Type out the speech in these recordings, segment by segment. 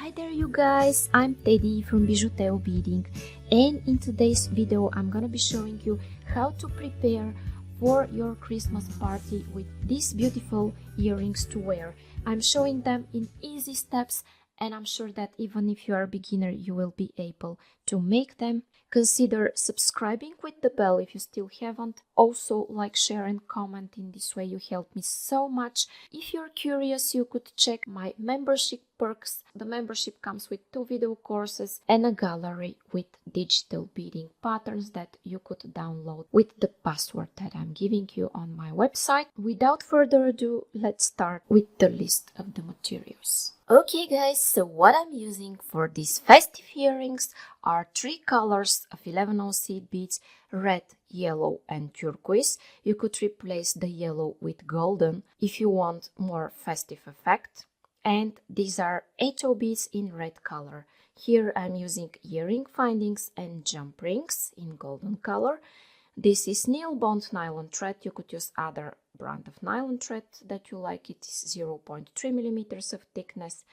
Hi there you guys, I'm Teddy from Bijouteo Beading, and in today's video I'm gonna be showing you how to prepare for your Christmas party with these beautiful earrings to wear. I'm showing them in easy steps, and I'm sure that even if you are a beginner you will be able to make them. Consider subscribing with the bell if you still haven't. Also like, share and comment. In this way you help me so much. If you're curious, you could check my membership perks. The membership comes with 2 video courses and a gallery with digital beading patterns that you could download with the password that I'm giving you on my website. Without further ado, let's start with the list of the materials. Okay guys, so what I'm using for these festive earrings are 3 colors of 11/0 seed beads: red, yellow and turquoise. You could replace the yellow with golden if you want more festive effect. And these are 8/0 beads in red color. Here I'm using earring findings and jump rings in golden color. This is nail bond nylon thread. You could use other brand of nylon thread that you like. It is 0.3 millimeters of thickness.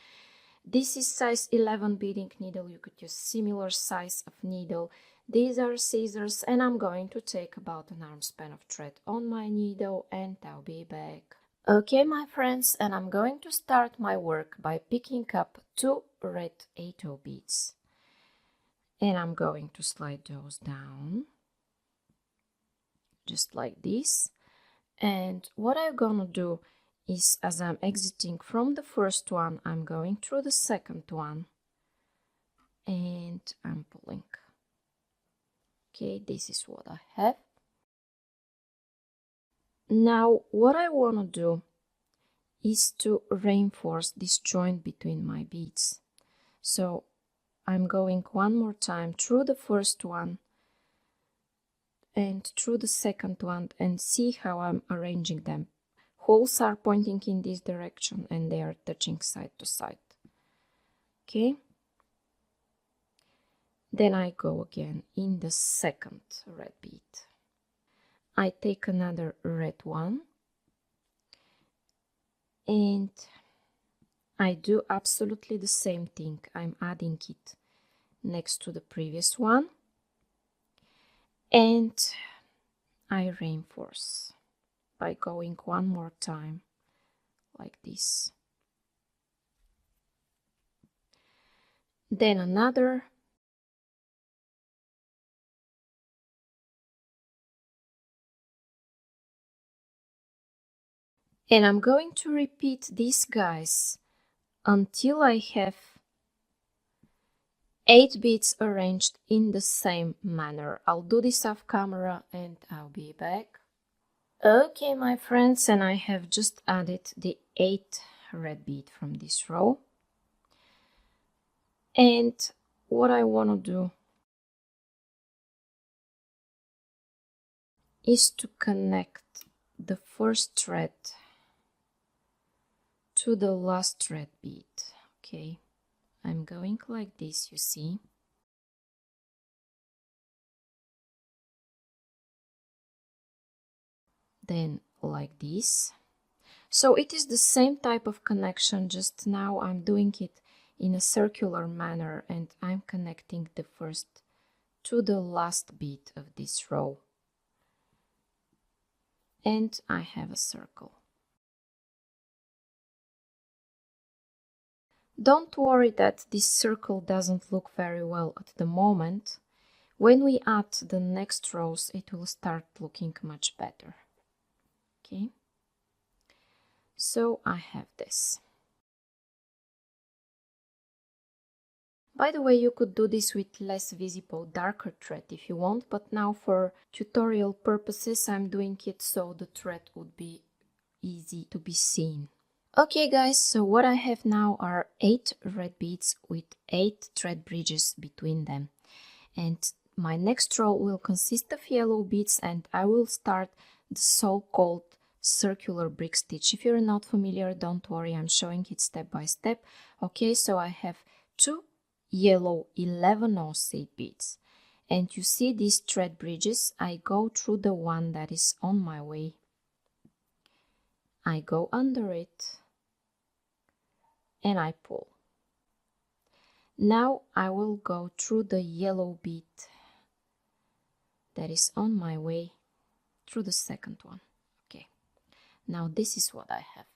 This is size 11 beading needle. You could use similar size of needle. These are scissors, and I'm going to take about an arm span of thread on my needle, and I'll be back. Okay my friends, and I'm going to start my work by picking up 2 red 8/0 beads, and I'm going to slide those down just like this. And what I'm gonna do is, as I'm exiting from the first one, I'm going through the second one and I'm pulling. Okay, this is what I have. Now what I want to do is to reinforce this joint between my beads. So I'm going one more time through the first one and through the second one, and see how I'm arranging them. Holes are pointing in this direction and they are touching side to side. Okay, then I go again in the second red bead. I take another red one and I do absolutely the same thing. I'm adding it next to the previous one and I reinforce by going one more time like this. Then another, and I'm going to repeat these guys until I have 8 beads arranged in the same manner. I'll do this off camera and I'll be back. Okay my friends, and I have just added the 8th red bead from this row. And what I want to do is to connect the first thread to the last thread bead. Okay, I'm going like this, you see. Then like this. So it is the same type of connection, just now I'm doing it in a circular manner and I'm connecting the first to the last bead of this row. And I have a circle. Don't worry that this circle doesn't look very well at the moment. When we add the next rows, it will start looking much better. Okay, so I have this. By the way, you could do this with less visible, darker thread if you want, but now for tutorial purposes I'm doing it so the thread would be easy to be seen. Okay guys, so what I have now are 8 red beads with 8 thread bridges between them. And my next row will consist of yellow beads, and I will start the so-called circular brick stitch. If you're not familiar, don't worry, I'm showing it step by step. Okay, so I have 2 yellow 11/0 seed beads, and you see these thread bridges. I go through the one that is on my way. I go under it and I pull. Now I will go through the yellow bead that is on my way through the second one. Okay, now this is what I have.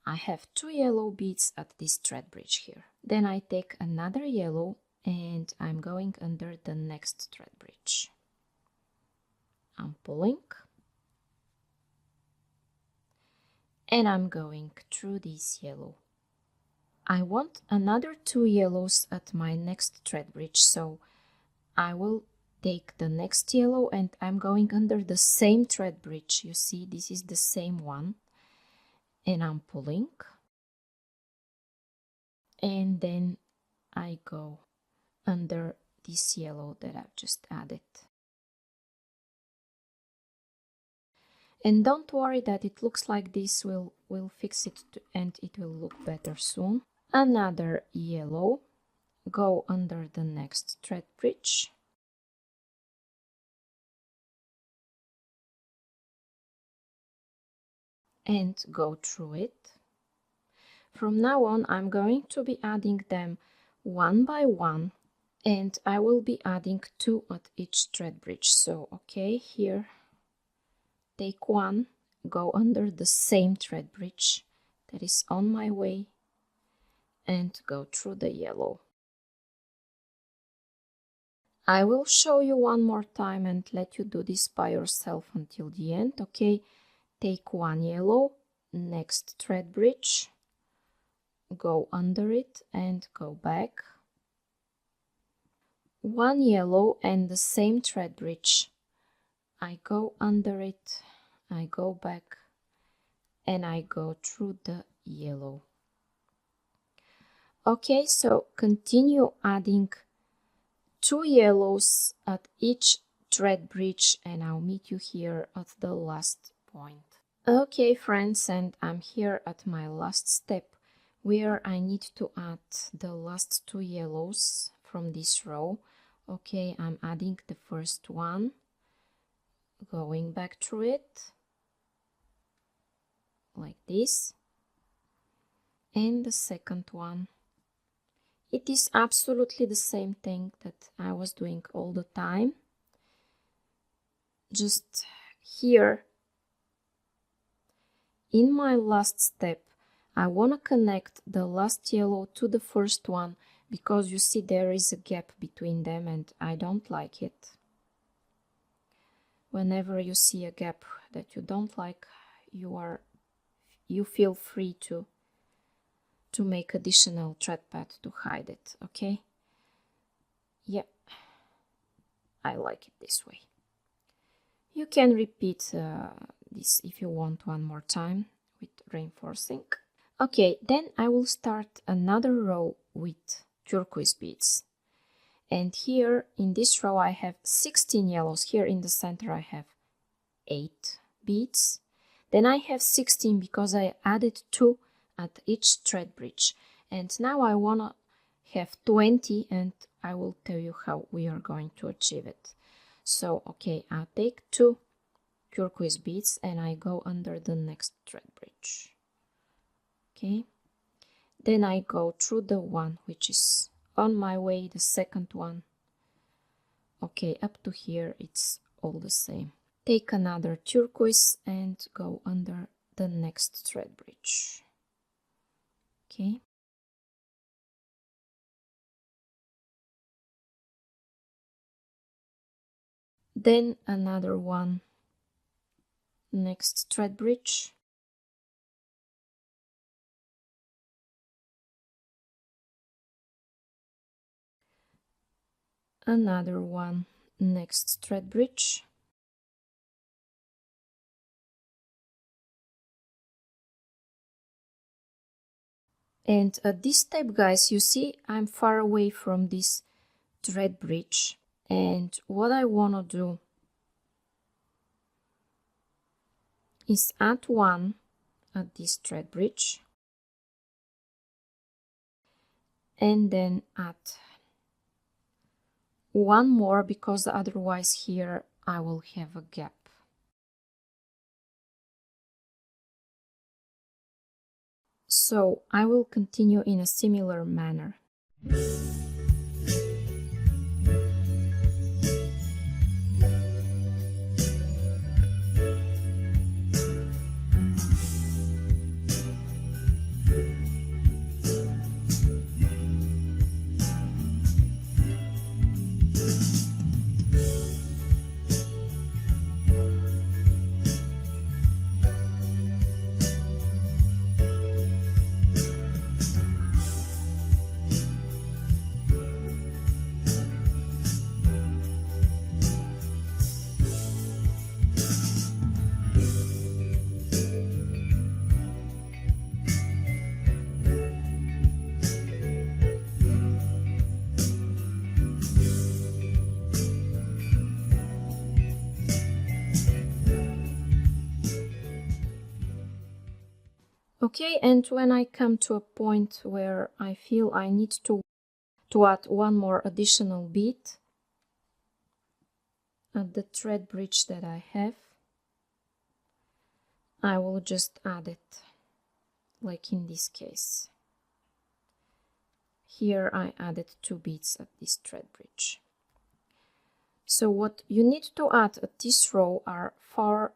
I have 2 yellow beads at this thread bridge here. Then I take another yellow and I'm going under the next thread bridge. I'm pulling and I'm going through this yellow. I want another 2 yellows at my next thread bridge, so I will take the next yellow and I'm going under the same thread bridge. You see, this is the same one, and I'm pulling, and then I go under this yellow that I've just added. And don't worry that it looks like this, we'll fix it and it will look better soon. Another yellow, go under the next thread bridge. And go through it. From now on, I'm going to be adding them one by one, and I will be adding 2 at each thread bridge. So, okay, here, take 1, go under the same thread bridge that is on my way, and go through the yellow. I will show you one more time and let you do this by yourself until the end. Okay, take 1 yellow, next thread bridge, go under it and go back. 1 yellow and the same thread bridge. I go under it, I go back, and I go through the yellow. Okay, so continue adding 2 yellows at each thread bridge, and I'll meet you here at the last point. Okay, friends, and I'm here at my last step where I need to add the last 2 yellows from this row. Okay, I'm adding the first one, going back through it like this, and the second one. It is absolutely the same thing that I was doing all the time. Just here in my last step, I want to connect the last yellow to the first one, because you see there is a gap between them and I don't like it. Whenever you see a gap that you don't like, you feel free to make additional thread pad to hide it, okay? Yeah, I like it this way. You can repeat this if you want one more time with reinforcing. Okay, then I will start another row with turquoise beads. And here in this row I have 16 yellows. Here in the center I have 8 beads. Then I have 16 because I added 2 at each thread bridge. And now I want to have 20, and I will tell you how we are going to achieve it. So, okay, I'll take 2 turquoise beads and I go under the next thread bridge. Okay, then I go through the one which is on my way, the second one. Okay, up to here it's all the same. Take another turquoise and go under the next thread bridge. Okay. Then another one, next thread bridge. Another one, next thread bridge. And at this step, guys, you see I'm far away from this thread bridge, and what I want to do is add 1 at this thread bridge and then add 1 more, because otherwise here I will have a gap. So I will continue in a similar manner. Okay, and when I come to a point where I feel I need to add one more additional bead at the thread bridge that I have, I will just add it, like in this case. Here I added 2 beads at this thread bridge. So what you need to add at this row are 4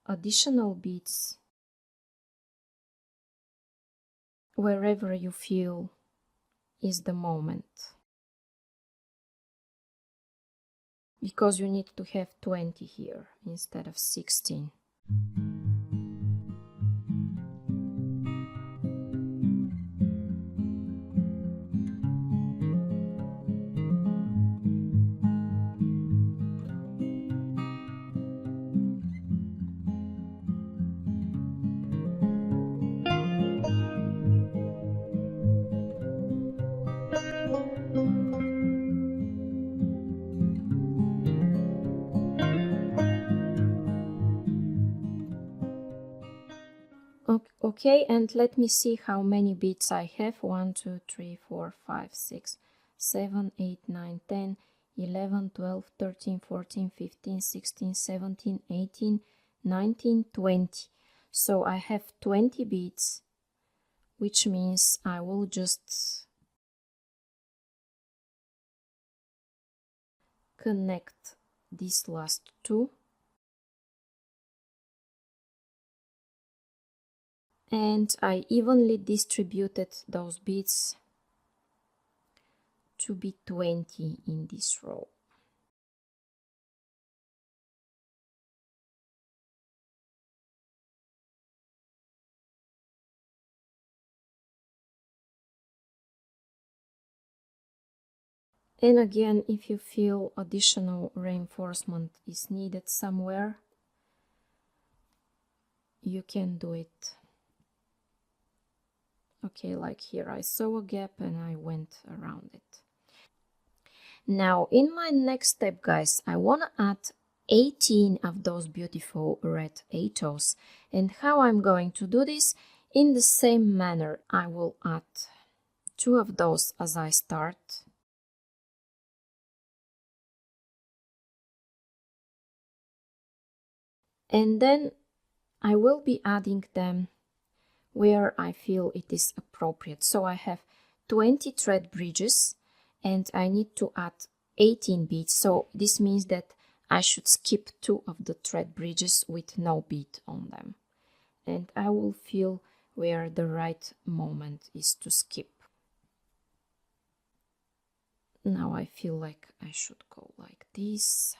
additional beads wherever you feel is the moment, because you need to have 20 here instead of 16. Okay, and let me see how many beads I have. 1, 2, 3, 4, 5, 6, 7, 8, 9, 10, 11, 12, 13, 14, 15, 16, 17, 18, 19, 20. So I have 20 beads, which means I will just connect these last 2. And I evenly distributed those beads to be 20 in this row. And again, if you feel additional reinforcement is needed somewhere, you can do it. Okay, like here I saw a gap and I went around it. Now in my next step, guys, I want to add 18 of those beautiful red ATOs. And how I'm going to do this? In the same manner, I will add 2 of those as I start. And then I will be adding them where I feel it is appropriate. So I have 20 thread bridges and I need to add 18 beads. So this means that I should skip 2 of the thread bridges with no bead on them. And I will feel where the right moment is to skip. Now I feel like I should go like this.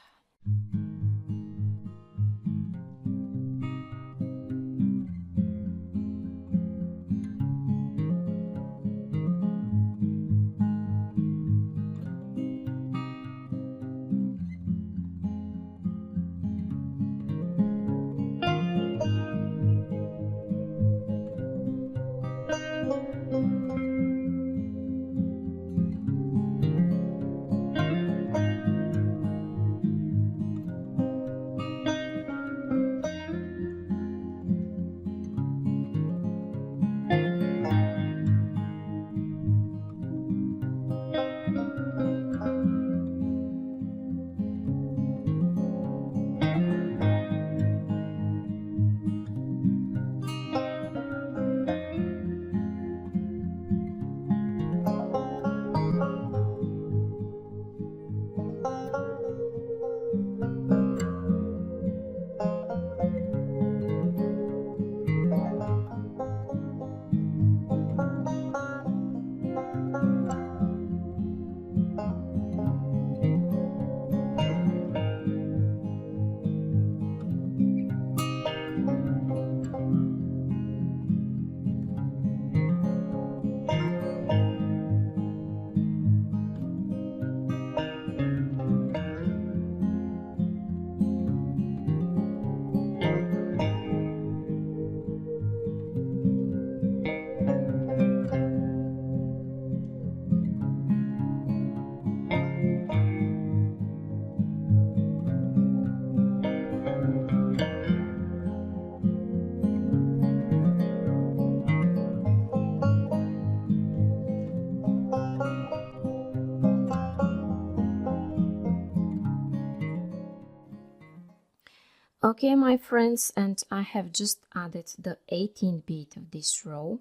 Okay, my friends, and I have just added the 18th bead of this row.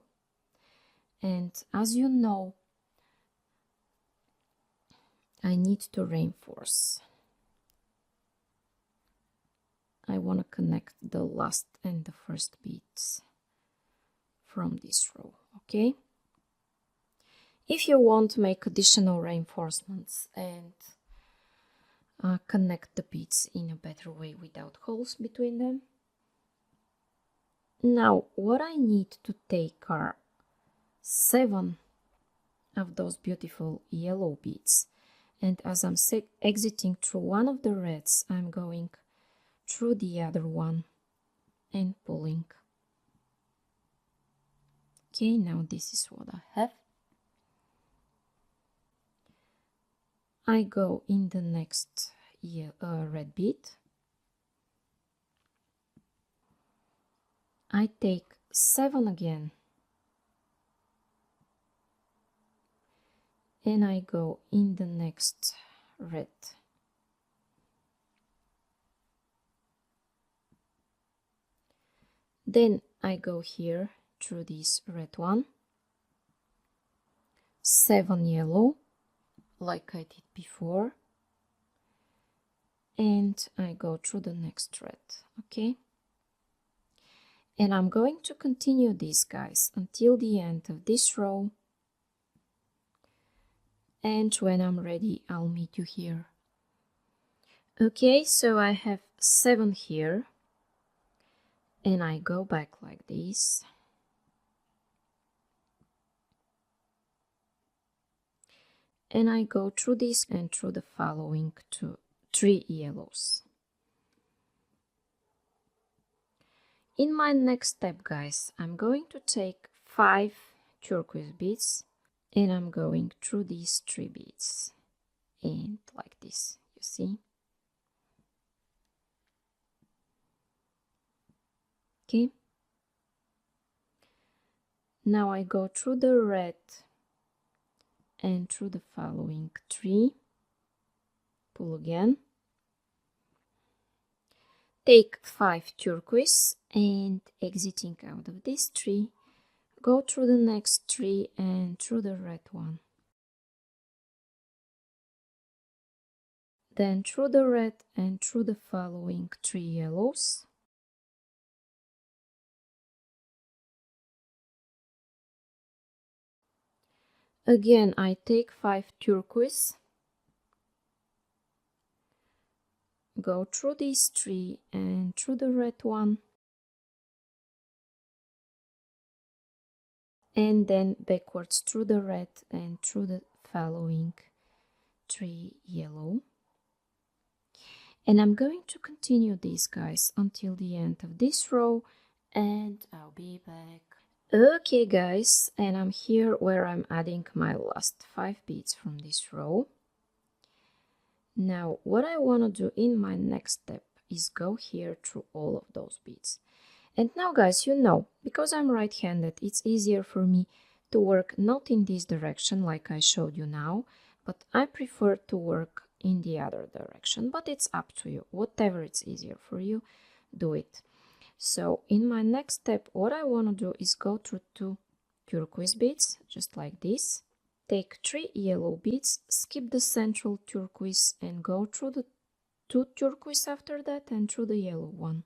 And as you know, I need to reinforce. I want to connect the last and the first beads from this row, okay? If you want to make additional reinforcements and connect the beads in a better way without holes between them. Now, what I need to take are 7 of those beautiful yellow beads, and as I'm exiting through one of the reds, I'm going through the other one and pulling. Okay, now this is what I have. I go in the next red bead. I take 7 again, and I go in the next red. Then I go here through this red one, 7 yellow, like I did before, and I go through the next red, okay? And I'm going to continue this, guys, until the end of this row, and when I'm ready, I'll meet you here. Okay, so I have 7 here, and I go back like this. And I go through this and through the following 3 yellows. In my next step, guys, I'm going to take 5 turquoise beads, and I'm going through these 3 beads, and like this, you see? Okay. Now I go through the red and through the following 3, pull again, take 5 turquoise, and exiting out of this 3, go through the next 3 and through the red one. Then through the red and through the following 3 yellows. Again, I take 5 turquoise, go through these 3 and through the red one, and then backwards through the red and through the following 3 yellow. And I'm going to continue this, guys, until the end of this row, and I'll be back. Okay, guys, and I'm here where I'm adding my last 5 beads from this row. Now, what I want to do in my next step is go here through all of those beads. And now, guys, you know, because I'm right-handed, it's easier for me to work not in this direction like I showed you now, but I prefer to work in the other direction. But it's up to you. Whatever it's easier for you, do it. So in my next step, what I want to do is go through 2 turquoise beads, just like this. Take 3 yellow beads, skip the central turquoise, and go through the 2 turquoise after that and through the yellow one.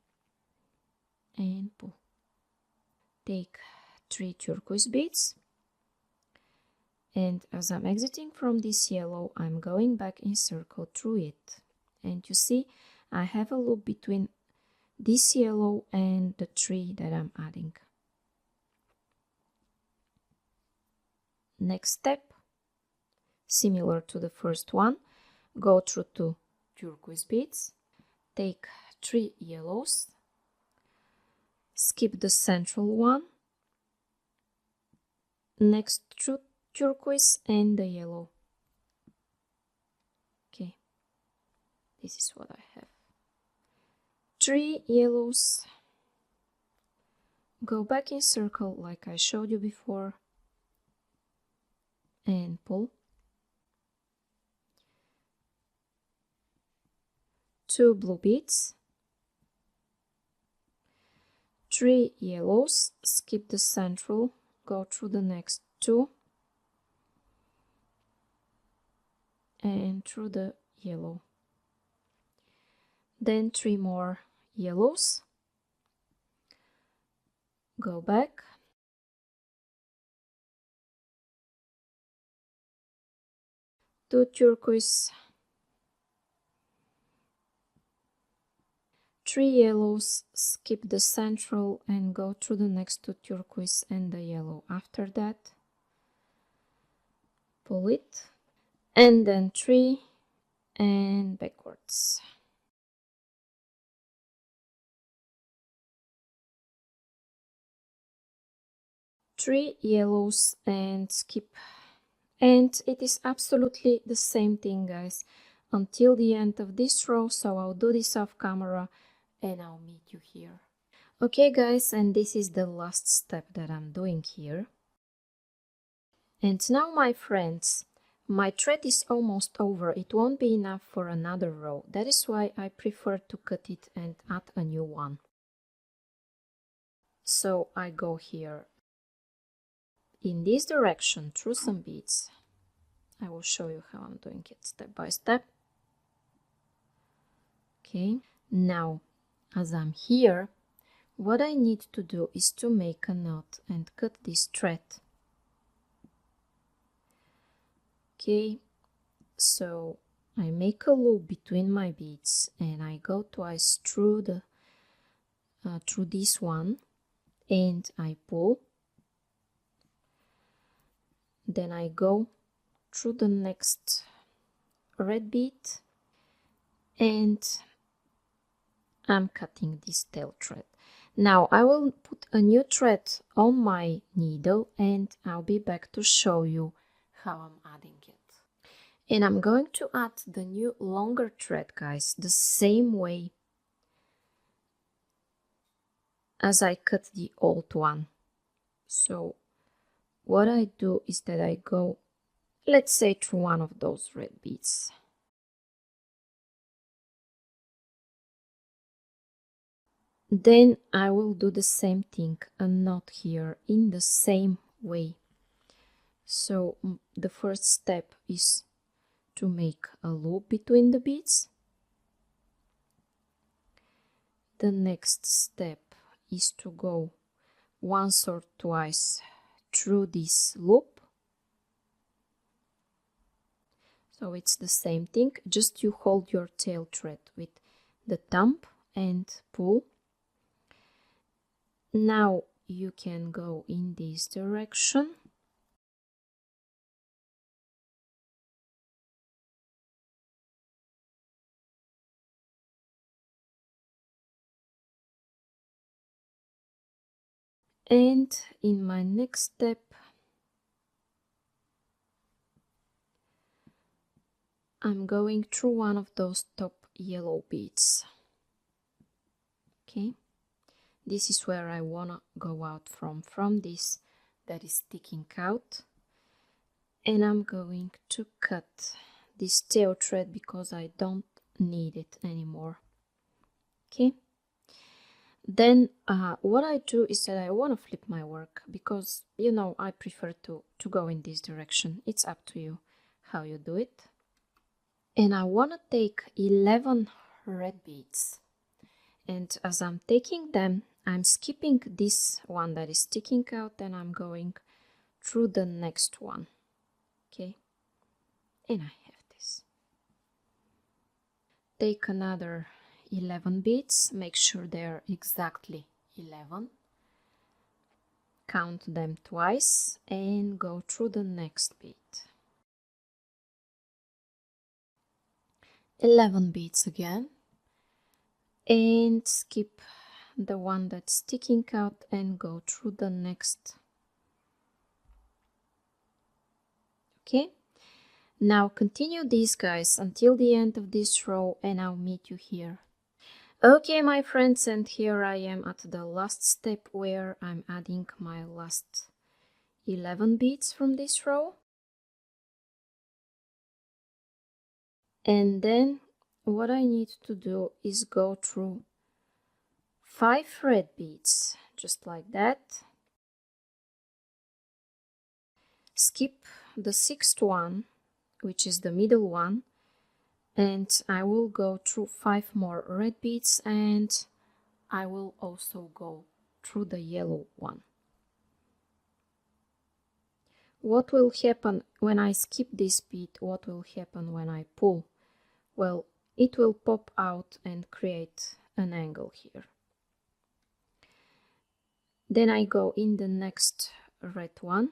And pull. Take 3 turquoise beads, and as I'm exiting from this yellow, I'm going back in circle through it. And you see, I have a loop between this yellow and the 3 that I'm adding. Next step, similar to the first one, go through 2 turquoise beads, take 3 yellows, skip the central one, next through turquoise and the yellow. Okay, this is what I have. 3 yellows, go back in circle like I showed you before, and pull. 2 blue beads, 3 yellows, skip the central, go through the next 2 and through the yellow. Then 3 more yellows, go back, do turquoise, 3 yellows, skip the central and go through the next 2 turquoise and the yellow. After that, pull it, and then 3 and backwards. Three yellows and skip, and it is absolutely the same thing, guys, until the end of this row. So I'll do this off camera and I'll meet you here. Okay guys, and this is the last step that I'm doing here. And now, my friends, my thread is almost over. It won't be enough for another row. That is why I prefer to cut it and add a new one. So I go here in this direction through some beads. I will show you how I'm doing it step by step. Okay, now as I'm here, what I need to do is to make a knot and cut this thread. Okay, so I make a loop between my beads and I go twice through the through this one and I pull. Then I go through the next red bead and I'm cutting this tail thread. Now I will put a new thread on my needle and I'll be back to show you how I'm adding it. And I'm going to add the new longer thread, guys, the same way as I cut the old one. So what I do is that I go, let's say, through one of those red beads. Then I will do the same thing, a knot here in the same way. So the first step is to make a loop between the beads. The next step is to go once or twice through this loop. So it's the same thing, just you hold your tail thread with the thumb and pull. Now you can go in this direction. And in my next step, I'm going through one of those top yellow beads. Okay, this is where I wanna go out from this that is sticking out. And I'm going to cut this tail thread because I don't need it anymore. Okay, then what I do is that I want to flip my work because, you know, I prefer to go in this direction. It's up to you how you do it. And I want to take 11 red beads, and as I'm taking them, I'm skipping this one that is sticking out and I'm going through the next one. Okay, and I have this. Take another 11 beads, make sure they're exactly 11. Count them twice and go through the next bead. 11 beads again and skip the one that's sticking out and go through the next. Okay, now continue these, guys, until the end of this row and I'll meet you here. Okay, my friends, and here I am at the last step where I'm adding my last 11 beads from this row. And then what I need to do is go through 5 red beads, just like that. Skip the sixth one, which is the middle one, and I will go through 5 more red beads, and I will also go through the yellow one. What will happen when I skip this bead? What will happen when I pull? Well, it will pop out and create an angle here. Then I go in the next red one.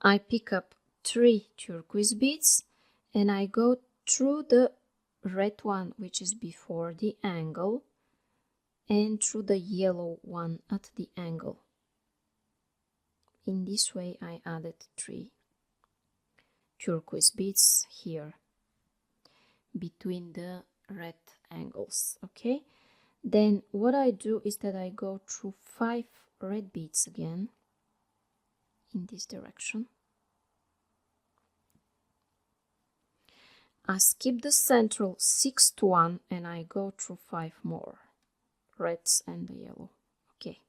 I pick up 3 turquoise beads and I go through the red one, which is before the angle, and through the yellow one at the angle. In this way I added 3 turquoise beads here between the red angles. Okay, then what I do is that I go through 5 red beads again in this direction. I skip the central 6th one and I go through 5 more reds and the yellow. Okay,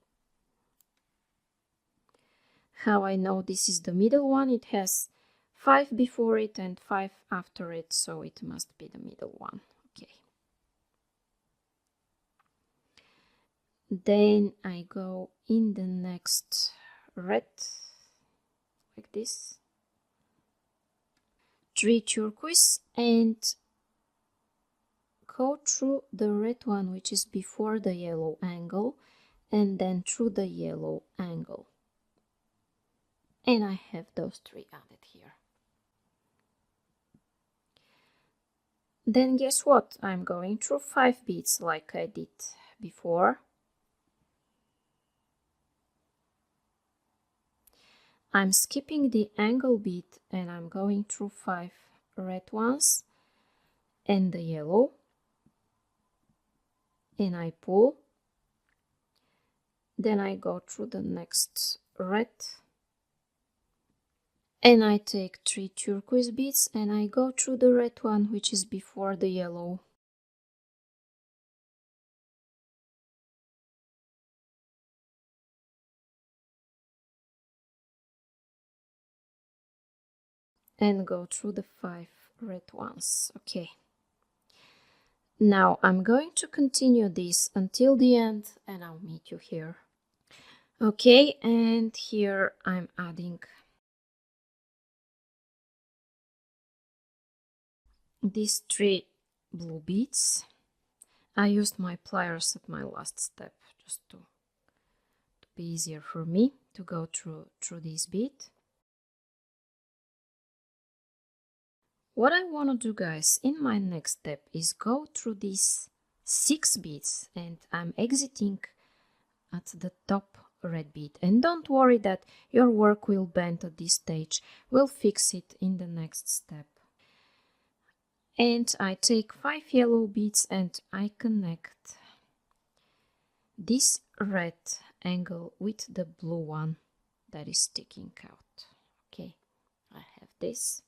how I know this is the middle one? It has 5 before it and 5 after it, so it must be the middle one. Okay, then I go in the next red like this, 3 turquoise, and go through the red one, which is before the yellow angle, and then through the yellow angle. And I have those 3 added here. Then guess what? I'm going through 5 beads like I did before. I'm skipping the angle bead and I'm going through 5 red ones and the yellow, and I pull. Then I go through the next red and I take 3 turquoise beads and I go through the red one, which is before the yellow. And go through the 5 red ones. Okay, now I'm going to continue this until the end and I'll meet you here. Okay, and here I'm adding these 3 blue beads. I used my pliers at my last step just to be easier for me to go through this bead. What I want to do, guys, in my next step is go through these 6 beads, and I'm exiting at the top red bead. And don't worry that your work will bend at this stage. We'll fix it in the next step. And I take 5 yellow beads and I connect this red angle with the blue one that is sticking out. Okay, I have this.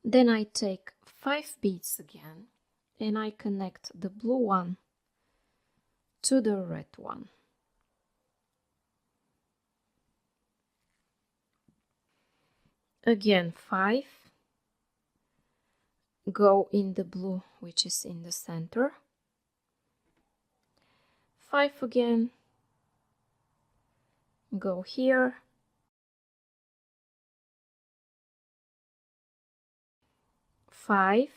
Then I take 5 beads again and I connect the blue one to the red one. Again 5, go in the blue, which is in the center, 5 again, go here, 5,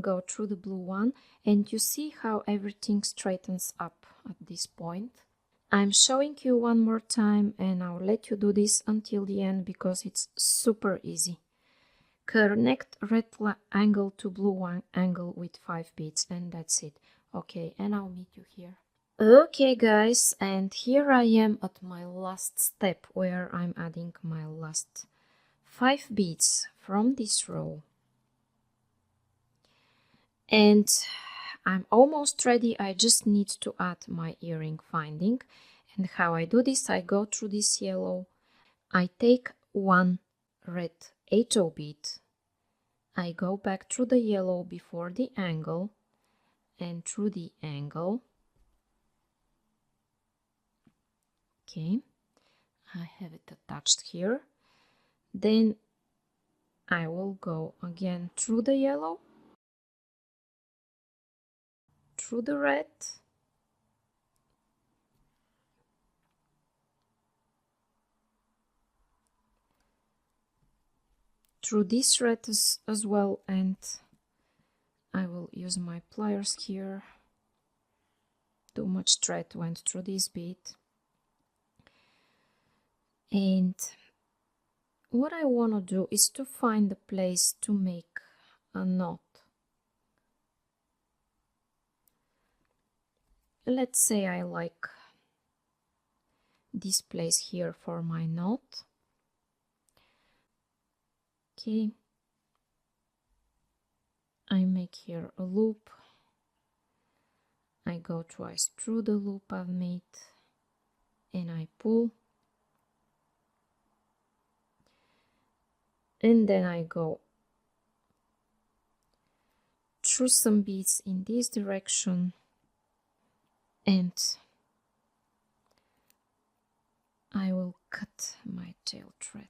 go through the blue one, and you see how everything straightens up at this point. I'm showing you one more time and I'll let you do this until the end because it's super easy. Connect red angle to blue angle with 5 beads and that's it. Okay, and I'll meet you here. Okay guys, and here I am at my last step where I'm adding my last 5 beads from this row. And I'm almost ready. I just need to add my earring finding. And how I do this, I go through this yellow, I take 1 red 8/0 bead, I go back through the yellow before the angle and through the angle, Okay, I have it attached here. Then I will go again through the yellow, through the red, through this red as well, and I will use my pliers here. Too much thread went through this bead. And what I want to do is to find a place to make a knot. Let's say I like this place here for my knot. Okay, I make here a loop. I go twice through the loop I've made and I pull. And then I go through some beads in this direction and I will cut my tail thread.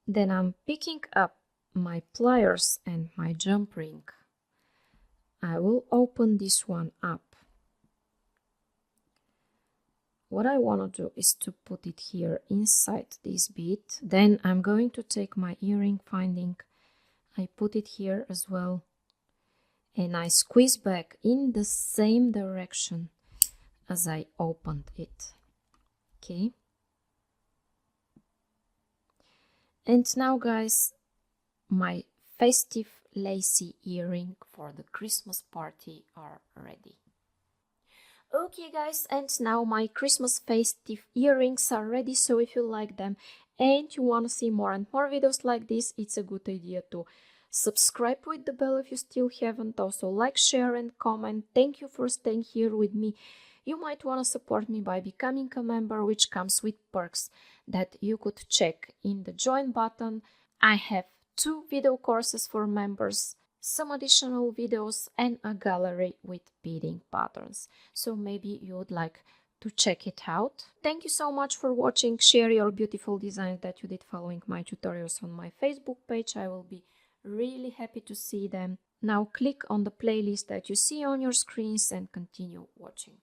Then I'm picking up my pliers and my jump ring. I will open this one up. What I want to do is to put it here inside this bead. Then I'm going to take my earring finding. I put it here as well. And I squeeze back in the same direction as I opened it. Okay. And now guys, my festive lacy earring for the Christmas party are ready. Okay guys, and now my Christmas festive earrings are ready, so if you like them and you want to see more and more videos like this, it's a good idea to subscribe with the bell if you still haven't. Also like, share and comment. Thank you for staying here with me. You might want to support me by becoming a member, which comes with perks that you could check in the join button. I have 2 video courses for members, some additional videos and a gallery with beading patterns. So maybe you would like to check it out. Thank you so much for watching. Share your beautiful designs that you did following my tutorials on my Facebook page. I will be really happy to see them. Now click on the playlist that you see on your screens and continue watching.